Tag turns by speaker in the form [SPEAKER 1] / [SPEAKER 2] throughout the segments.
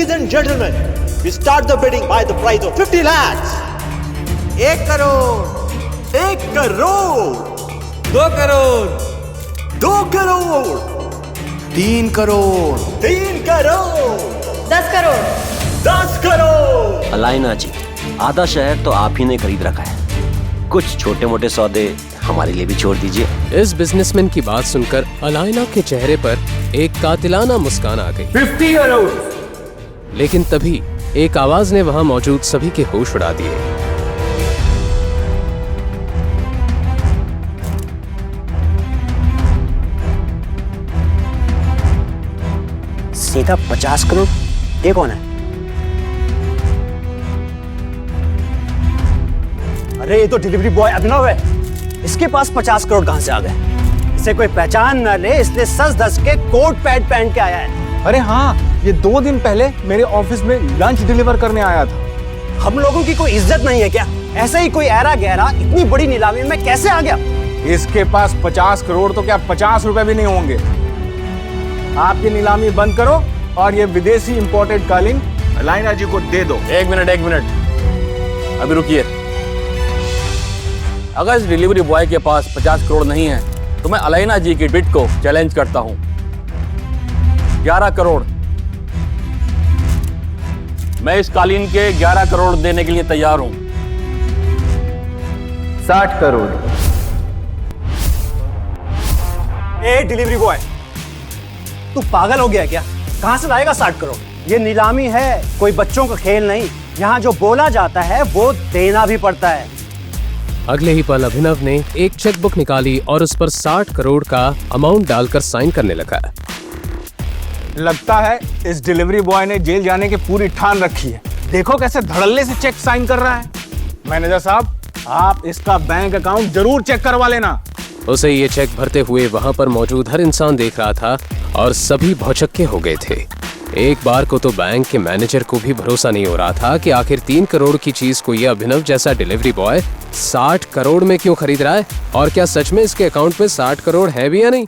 [SPEAKER 1] Ladies and gentlemen, we start the bidding by the price of 50 lakhs.
[SPEAKER 2] 1 crore,
[SPEAKER 1] 1 crore,
[SPEAKER 2] 2 crore,
[SPEAKER 1] 2 crore,
[SPEAKER 2] 3 crore,
[SPEAKER 1] 3 crore,
[SPEAKER 3] 10 crore,
[SPEAKER 1] 10 crore.
[SPEAKER 4] Alaina जी, आधा शहर तो आप ही ने खरीद रखा है, कुछ छोटे मोटे सौदे हमारे लिए भी छोड़ दीजिए।
[SPEAKER 5] इस बिजनेसमैन की बात सुनकर अलाइना के चेहरे पर एक कातिलाना मुस्कान आ गई।
[SPEAKER 1] 50 करोड़।
[SPEAKER 5] लेकिन तभी एक आवाज ने वहां मौजूद सभी के होश उड़ा दिए।
[SPEAKER 4] सीधा 50 करोड़? ये कौन है?
[SPEAKER 6] अरे ये तो डिलीवरी बॉय अभिनव है। इसके पास 50 करोड़ कहां से आ गए? इसे कोई पहचान न ले इसलिए सज धज के कोट पैंट पहन के आया है।
[SPEAKER 7] अरे हाँ, ये 2 दिन पहले मेरे ऑफिस में लंच डिलीवर करने आया था।
[SPEAKER 6] हम लोगों की कोई इज्जत नहीं है क्या? ऐसे ही कोई ऐरा गहरा इतनी बड़ी नीलामी में कैसे आ गया?
[SPEAKER 7] इसके पास 50 करोड़ तो क्या 50 रुपए भी नहीं होंगे। आप ये नीलामी बंद करो और ये विदेशी इंपोर्टेड कालीन अलाइना जी को दे दो।
[SPEAKER 8] एक मिनट, अभी रुकिए। अगर इस डिलीवरी बॉय के पास 50 करोड़ नहीं है तो मैं अलाइना जी की बिड को चैलेंज करता हूं। 11 करोड़। मैं इस कालीन के 11 करोड़ देने के लिए तैयार हूं।
[SPEAKER 7] 60 करोड़।
[SPEAKER 6] ए डिलीवरी बॉय, तू पागल हो गया क्या? कहां से लाएगा 60 करोड़? ये नीलामी है, कोई बच्चों का खेल नहीं। यहाँ जो बोला जाता है वो देना भी पड़ता है।
[SPEAKER 5] अगले ही पल अभिनव ने एक चेकबुक निकाली और उस पर 60 करोड़ का अमाउंट डालकर साइन करने लगा।
[SPEAKER 7] लगता है इस डिलीवरी बॉय ने जेल जाने की पूरी ठान रखी है। देखो कैसे धड़ल्ले से चेक साइन कर रहा है। मैनेजर साहब, आप इसका बैंक अकाउंट जरूर चेक करवा लेना।
[SPEAKER 5] उसे ये चेक भरते हुए वहां पर मौजूद हर इंसान देख रहा था और सभी भौचक्के हो गए थे। एक बार को तो बैंक के मैनेजर को भी भरोसा नहीं हो रहा था कि आखिर 3 करोड़ की चीज को ये अभिनव जैसा डिलीवरी बॉय 60 करोड़ में क्यों खरीद रहा है, और क्या सच में इसके अकाउंट पे 60 करोड़ है भी या नहीं।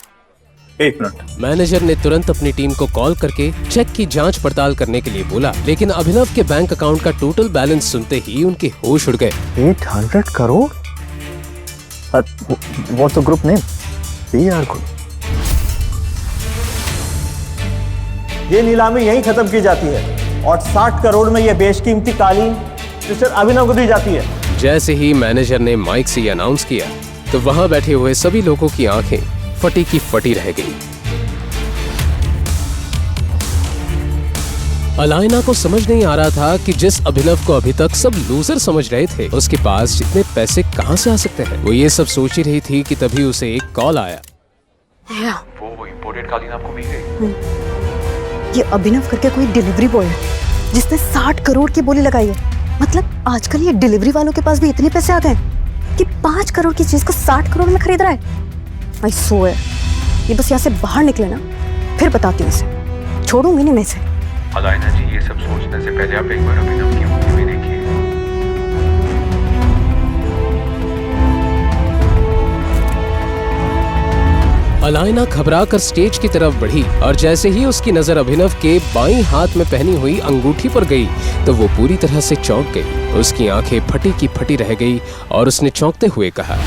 [SPEAKER 7] 1 मिनट।
[SPEAKER 5] मैनेजर ने तुरंत अपनी टीम को कॉल करके चेक की जांच पड़ताल करने के लिए बोला, लेकिन अभिनव के बैंक अकाउंट का टोटल बैलेंस सुनते ही उनके होश उड़ गए।
[SPEAKER 7] 800 crore? What's the group name? PR Group.
[SPEAKER 1] ये नीलामी यहीं खत्म की जाती है और 60 करोड़ में ये बेशकीमती कालीन मिस्टर अभिनव को दी जाती है।
[SPEAKER 5] जैसे ही मैनेजर ने माइक से अनाउंस किया तो वहां बैठे हुए सभी लोगों की आंखें फटी की फटी रह गई। अलाइना को समझ नहीं आ रहा था कि जिस अभिनव को अभी तक सब लूजर समझ रहे थे, उसके पास जितने पैसे कहां से आ सकते हैं। वो ये सब सोच ही रही थी कि तभी उसे एक कॉल आया।
[SPEAKER 9] वो इंपोर्टेड कालीन आपको मिल गई?
[SPEAKER 3] ये अभिनव करके कोई डिलीवरी बॉय है जिसने 60 करोड़ की बोली लगाई है। मतलब आजकल ये डिलीवरी वालों के पास भी इतने पैसे आ गए कि 5 करोड़ की चीज को 60 करोड़ में खरीद रहा है। आई सो है, ये बस यहाँ से बाहर निकले ना, फिर बताती हूँ इसे। छोड़ूंगी नहीं मैं इसे।
[SPEAKER 9] अलाइना जी, ये सब सोचने से पहले आप एक बार अभिनव की मूवी भी देखिए।
[SPEAKER 5] अलाइना घबराकर स्टेज की तरफ बढ़ी और जैसे ही उसकी नजर अभिनव के बाईं हाथ में पहनी हुई अंगूठी पर गई तो वो पूरी तरह से चौंक गई। उसकी आंखें फटी की फटी रह गई और उसने चौंकते हुए कहा,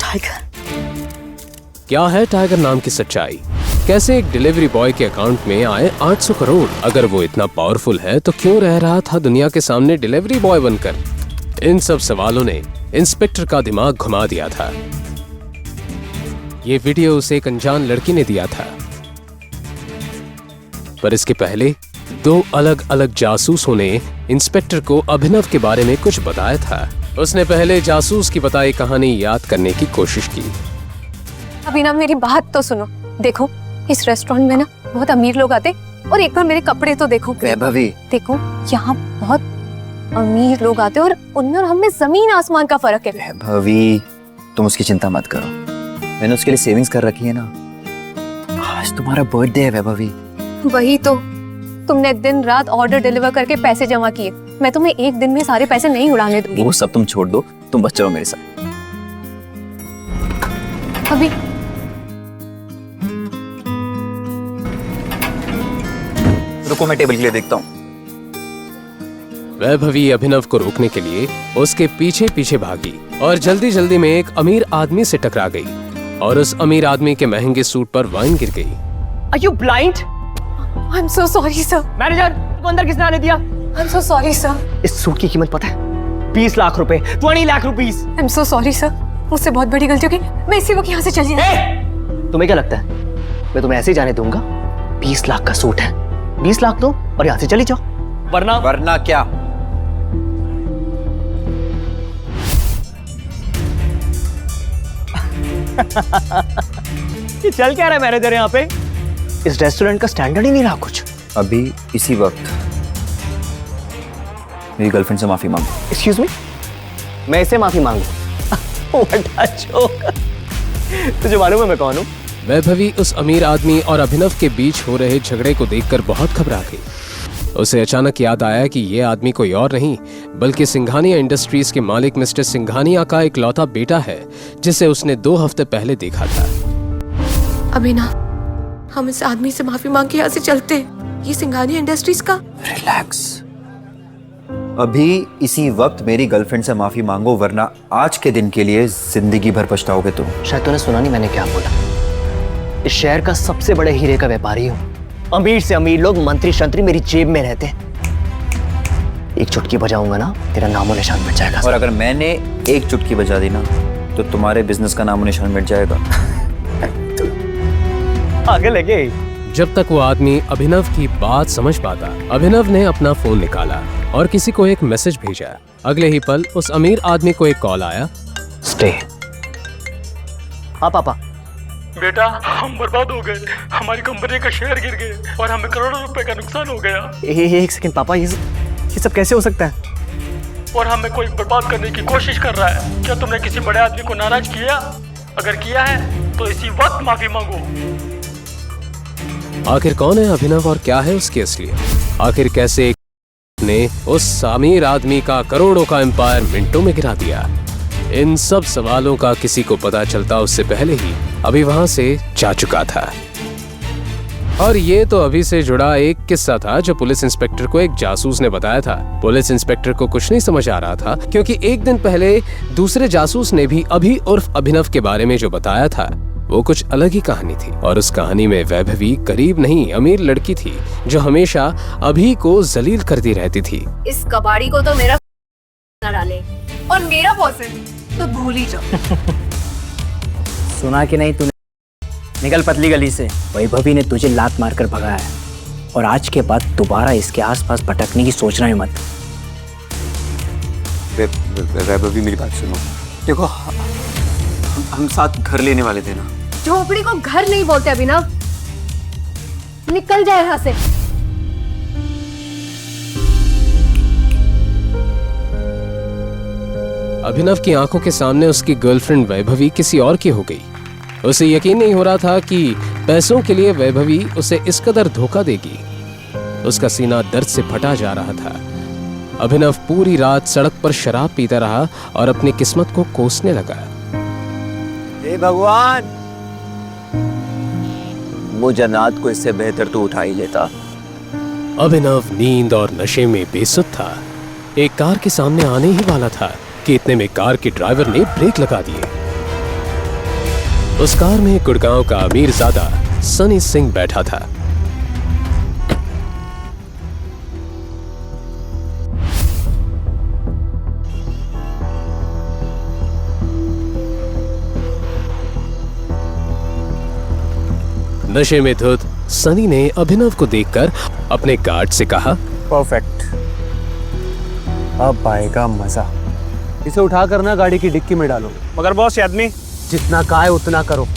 [SPEAKER 3] टाइगर।
[SPEAKER 5] क्या है टाइगर नाम की सच्चाई? कैसे एक डिलीवरी बॉय के अकाउंट में आए 800 करोड़? अगर वो इतना पावरफुल है तो क्यों रह रहा था दुनिया के सामने डिलीवरी बॉय बनकर? इन सब सवालों ने इंस्पेक्टर का दिमाग घुमा दिया था। ये वीडियो उसे एक अनजान लड़की ने दिया था, पर इसके पहले 2 अलग अलग जासूसों ने इंस्पेक्टर को अभिनव के बारे में कुछ बताया था। उसने पहले जासूस की बताई कहानी याद करने की कोशिश की।
[SPEAKER 10] अभिनव, मेरी बात तो सुनो। देखो, इस रेस्टोरेंट में ना बहुत अमीर लोग आते, और एक बार मेरे कपड़े तो देखो।
[SPEAKER 6] वैभवी,
[SPEAKER 10] देखो, यहाँ बहुत अमीर लोग आते और उनमें और हमें जमीन आसमान का फर्क है।
[SPEAKER 6] वैभवी, तुम उसकी चिंता मत करो, मैंने उसके लिए सेविंग्स कर रखी है ना। आज तुम्हारा बर्थडे है वैभवी।
[SPEAKER 10] वही तो, तुमने दिन रात ऑर्डर डिलीवर करके पैसे जमा किए। मैं तुम्हें एक दिन में सारे पैसे नहीं उड़ाने दूंगी।
[SPEAKER 6] वो सब तुम छोड़ दो, तुम बस चलो मेरे साथ।
[SPEAKER 10] अभी
[SPEAKER 11] रुको मैं टेबल के लिए देखता हूँ।
[SPEAKER 5] वैभवी अभिनव को रोकने के लिए उसके पीछे पीछे भागी और जल्दी जल्दी में एक अमीर आदमी से टकरा गई और उस अमीर आदमी के महंगे सूट पर वाइन गिर गई।
[SPEAKER 12] Are you blind?
[SPEAKER 10] I'm so sorry sir.
[SPEAKER 12] Manager को अंदर किसने आने दिया?
[SPEAKER 10] I'm so sorry sir.
[SPEAKER 12] इस सूट की कीमत पता है? 20 लाख रुपए, 20 lakh rupees.
[SPEAKER 10] I'm so sorry sir. मुझसे बहुत बड़ी गलती हो गई। मैं इसी वक्त यहाँ से चली
[SPEAKER 12] जाऊँ। तुम्हें क्या लगता है मैं तुम्हें ऐसे ही जाने दूंगा? 20 लाख का सूट है, 20 लाख दो और यहाँ से चली जाओ,
[SPEAKER 11] वरना क्या?
[SPEAKER 12] ये चल क्या रहा है मैनेजर यहाँ पे? इस रेस्टोरेंट का स्टैंडर्ड ही नहीं रहा कुछ।
[SPEAKER 11] अभी इसी वक्त मेरी गर्लफ्रेंड से माफी मांगो।
[SPEAKER 12] एक्सक्यूज मी, मैं इससे माफी मांगू? What a joke. तुझे मालूम है मैं कौन हूँ?
[SPEAKER 5] वैभवी उस अमीर आदमी और अभिनव के बीच हो रहे झगड़े को देखकर बहुत घबरा गई। उसे अचानक याद आया कि ये आदमी कोई और नहीं बल्कि सिंघानिया इंडस्ट्रीज के मालिक मिस्टर सिंघानिया का इकलौता बेटा है जिसे उसने 2 हफ्ते पहले देखा था।
[SPEAKER 10] अभिनव, हम इस आदमी से माफी मांग के यहाँ से चलते। ये सिंघानिया इंडस्ट्रीज का।
[SPEAKER 11] रिलैक्स, अभी इसी वक्त मेरी गर्लफ्रेंड से माफी मांगो वरना आज के दिन के लिए जिंदगी भर पछताओगे तुम।
[SPEAKER 12] शायद तूने सुना नहीं मैंने क्या बोला। इस शहर का सबसे बड़े हीरे का व्यापारी हूँ। अमीर से अमीर लोग, मंत्री शंत्री मेरी जेब में रहते। एक चुटकी बजाऊंगा ना तेरा नामो निशान मिट जाएगा।
[SPEAKER 11] और अगर मैंने एक चुटकी बजा दी ना तो तुम्हारे बिजनेस का नामो निशान मिट जाएगा।
[SPEAKER 12] आगे लगे।
[SPEAKER 5] जब तक वो आदमी अभिनव की बात समझ पाता, अभिनव ने अपना फोन निकाला और किसी को एक मैसेज भेजा। अगले ही पल उस अमीर आदमी को एक कॉल आया।
[SPEAKER 12] स्टे। हाँ पापा।
[SPEAKER 13] बेटा, हम बर्बाद हो गए, हमारी कंपनी का शेयर गिर गए और हमें करोड़ों रुपए का नुकसान हो गया।
[SPEAKER 12] एक सेकंड पापा, ये सब कैसे हो सकता है?
[SPEAKER 13] और हमें कोई बर्बाद करने की कोशिश कर रहा है। क्या तुमने किसी बड़े आदमी को नाराज किया? अगर किया है तो इसी वक्त माफी मांगो।
[SPEAKER 5] आखिर कौन है अभिनव और क्या है उसकी असलियत? आखिर कैसे ने उस अमीर आदमी का करोड़ों का एम्पायर मिनटों में गिरा दिया? इन सब सवालों का किसी को पता चलता उससे पहले ही अभी वहां से जा चुका था। और ये तो अभी से जुड़ा एक किस्सा था जो पुलिस इंस्पेक्टर को एक जासूस ने बताया था। पुलिस इंस्पेक्टर को कुछ नहीं समझ आ रहा था क्योंकि एक दिन पहले दूसरे जासूस ने भी अभी उर्फ अभिनव के बारे में जो बताया था वो कुछ अलग ही कहानी थी। और उस कहानी में वैभवी गरीब नहीं अमीर लड़की थी जो हमेशा अभी को जलील करती रहती थी।
[SPEAKER 10] इस कबाड़ी को तो मेरा न डाले और मेरा बॉस है तो भूल ही जाओ।
[SPEAKER 12] सुना कि नहीं तूने? निकल पतली गली से। वैभवी ने तुझे लात मारकर भगाया है और आज के बाद दोबारा इसके आसपास भटकने की सोचना ही मत।
[SPEAKER 11] वैभवी मेरी बात सुनो। देखो हम साथ घर लेने वाले थे ना।
[SPEAKER 10] झोपड़ी को घर नहीं बोलते अभिनव। निकल जाए यहाँ से।
[SPEAKER 5] अभिनव की आंखों के सामने उसकी गर्लफ्रेंड वैभवी किसी और की हो गई। उसे यकीन नहीं हो रहा था कि पैसों के लिए वैभवी उसे इस कदर धोखा देगी। उसका सीना दर्द से फटा जा रहा था। अभिनव पूरी रात सड़क पर शराब पीता रहा और अपनी किस्मत को कोसने लगा।
[SPEAKER 1] हे भगवान, वो जन्नत को इससे बेहतर तो उठा ही लेता।
[SPEAKER 5] अभिनव नींद और नशे में बेसुध था। एक कार के सामने आने ही वाला था कि इतने में कार के ड्राइवर ने ब्रेक लगा दिए। उस कार में गुड़गांव का अमीरजादा सनी सिंह बैठा था। नशे में धुत सनी ने अभिनव को देखकर अपने गार्ड से कहा,
[SPEAKER 6] परफेक्ट, अब आएगा मजा। इसे उठा कर ना गाड़ी की डिक्की में डालो। मगर बॉस, ये आदमी जितना कहा है उतना करो।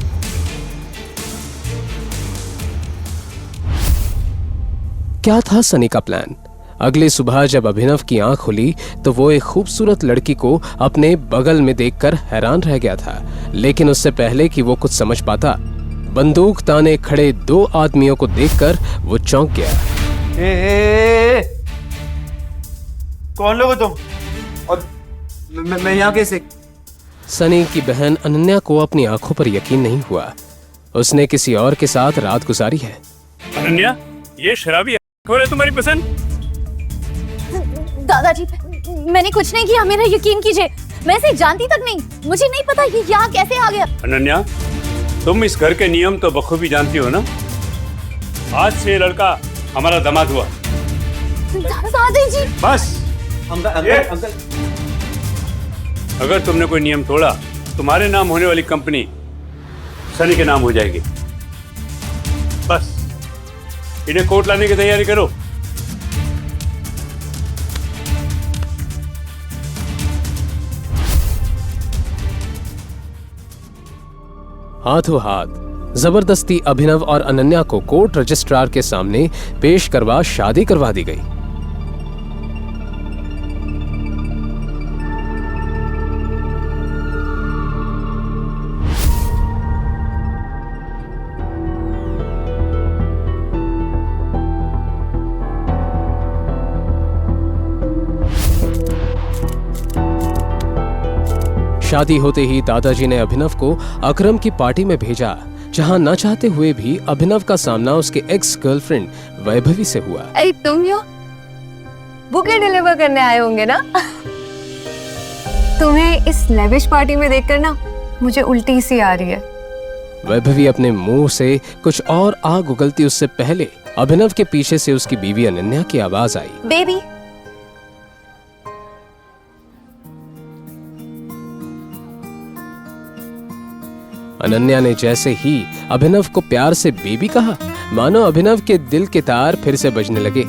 [SPEAKER 5] क्या था सनी का प्लान? अगली सुबह जब अभिनव की आंख खुली तो वो एक खूबसूरत लड़की को अपने बगल में देखकर हैरान रह गया था। लेकिन उससे पहले कि वो कुछ समझ पाता, बंदूक ताने खड़े 2 आदमियों को देखकर वो चौंक गया।
[SPEAKER 6] कौन लोग हो तुम? और मैं यहाँ कैसे?
[SPEAKER 5] सनी की बहन अनन्या को अपनी आंखों पर यकीन नहीं हुआ। उसने किसी और के साथ रात गुजारी है।
[SPEAKER 13] अनन्या, ये शराबी कौन है तुम्हारी पसंद?
[SPEAKER 10] दादाजी, मैंने कुछ नहीं किया, मेरा यकीन कीजिए। मैं इसे जानती तक नहीं, मुझे नहीं पता ये यहाँ कैसे आ गया।
[SPEAKER 13] अनन्या, तुम इस घर के नियम तो बखूबी जानती हो ना? आज से ये लड़का हमारा दामाद हुआ।
[SPEAKER 10] दादाजी
[SPEAKER 13] बस
[SPEAKER 6] अंकल
[SPEAKER 13] अगर तुमने कोई नियम तोड़ा, तुम्हारे नाम होने वाली कंपनी सनी के नाम हो जाएगी। बस इन्हें कोर्ट लाने की तैयारी करो।
[SPEAKER 5] हाथों हाथ जबरदस्ती अभिनव और अनन्या को कोर्ट रजिस्ट्रार के सामने पेश करवा शादी करवा दी गई। शादी होते ही दादाजी ने अभिनव को अकरम की पार्टी में भेजा, जहां न चाहते हुए भी अभिनव का सामना उसके एक्स गर्लफ्रेंड वैभवी से हुआ।
[SPEAKER 10] अरे तुम यो बुके डिलीवर करने आए होंगे ना? तुम्हें इस लेविश पार्टी में देखकर ना मुझे उल्टी सी आ रही है।
[SPEAKER 5] वैभवी अपने मुंह से कुछ और आग उगलती उससे पहले अभिनव के पीछे से उसकी बीवी अनन्या की आवाज आई।
[SPEAKER 10] बेबी।
[SPEAKER 5] अनन्या ने जैसे ही अभिनव को प्यार से बेबी कहा, मानो अभिनव के दिल के तार फिर से बजने लगे।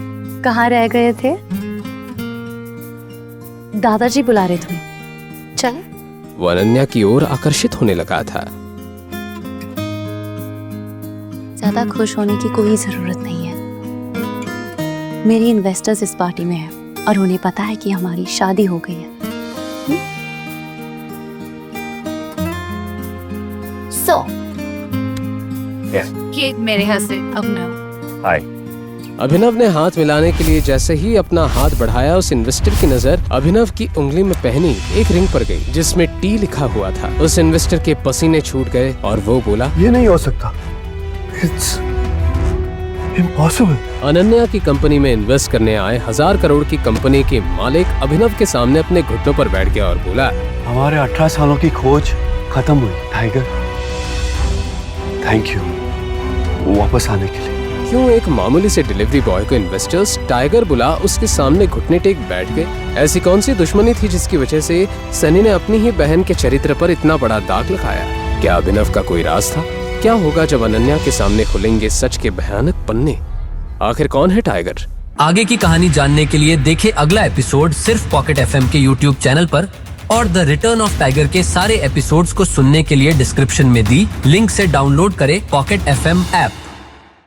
[SPEAKER 3] कहाँ रह गए थे? दादाजी बुला रहे तुम्हें, चल।
[SPEAKER 5] वो अनन्या की ओर आकर्षित होने लगा था।
[SPEAKER 3] ज्यादा खुश होने की कोई जरूरत नहीं है। मेरी इन्वेस्टर्स इस पार्टी में है और उन्हें पता है कि हमारी शादी हो गई है।
[SPEAKER 10] केक मेरे हस्बैंड अभिनव।
[SPEAKER 11] हाय।
[SPEAKER 5] अभिनव ने हाथ मिलाने के लिए जैसे ही अपना हाथ बढ़ाया, उस इन्वेस्टर की नजर अभिनव की उंगली में पहनी एक रिंग पर गई जिसमें टी लिखा हुआ था। उस इन्वेस्टर के पसीने छूट गए और वो बोला,
[SPEAKER 1] ये नहीं हो सकता, इट्स इम्पॉसिबल।
[SPEAKER 5] अनन्या की कंपनी में इन्वेस्ट करने आए 1000 करोड़ की कंपनी के मालिक अभिनव के सामने अपने घुटनों पर बैठ गया और बोला,
[SPEAKER 6] हमारे 18 सालों की खोज खत्म हुई टाइगर। थैंक यू वापस आने के लिए।
[SPEAKER 5] क्यों एक मामूली से डिलीवरी बॉय को इन्वेस्टर्स टाइगर बुला उसके सामने घुटने टेक बैठ गए? ऐसी कौन सी दुश्मनी थी जिसकी वजह से सनी ने अपनी ही बहन के चरित्र पर इतना बड़ा दाग लगाया? क्या अभिनव का कोई राज था? क्या होगा जब अनन्या के सामने खुलेंगे सच के भयानक पन्ने? आखिर कौन है टाइगर?
[SPEAKER 14] आगे की कहानी जानने के लिए देखें अगला एपिसोड सिर्फ पॉकेट एफएम के यूट्यूब चैनल पर, और द रिटर्न ऑफ टाइगर के सारे एपिसोड्स को सुनने के लिए डिस्क्रिप्शन में दी लिंक से डाउनलोड करें पॉकेट एफएम ऐप।